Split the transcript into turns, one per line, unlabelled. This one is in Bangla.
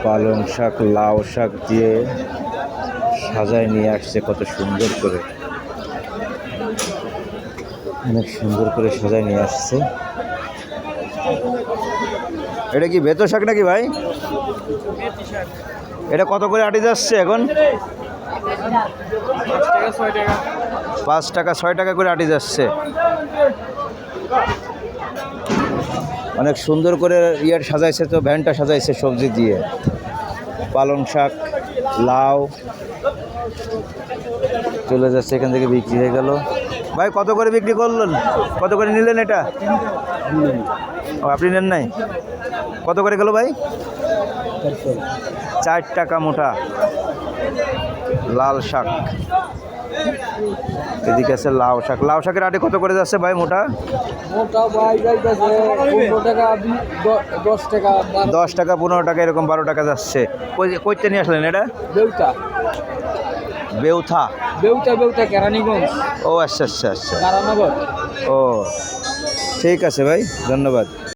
পালং শাক, লাউ শাক দিয়ে সাজায় নিয়ে আসছে কত সুন্দর করে, অনেক সুন্দর করে সাজায় নিয়ে আসছে। এটা কি বেতো শাক নাকি ভাই? এটা কত করে আটি যাচ্ছে এখন? 5 টাকা 6 টাকা করে আটি যাচ্ছে। অনেক সুন্দর করে ইয়ার সাজাইছে, তো ভ্যানটা সাজাইছে সবজি দিয়ে। পালং শাক, লাউ চলে যাচ্ছে, এখান থেকে বিক্রি হয়ে গেল। ভাই কত করে বিক্রি করলেন? কত করে নিলেন এটা? ও আপনি নেন নাই? কত করে গেল ভাই? 4 টাকা মোটা লাল শাক। এদিকে আছে লাউ শাক। লাউ শাকের আটি কত করে যাচ্ছে ভাই মোটা?
মোটা ভাই যাইতেছে 15 টাকা 10 টাকা
10 টাকা 15 টাকা এরকম 12 টাকা যাচ্ছে। কইতে নিয়ে আসলেন এটা?
বেউটা
বেউথা।
বেউটা কেরানীগঞ্জ।
ও আচ্ছা আচ্ছা আচ্ছা।
কারানগর।
ও ঠিক আছে ভাই, ধন্যবাদ।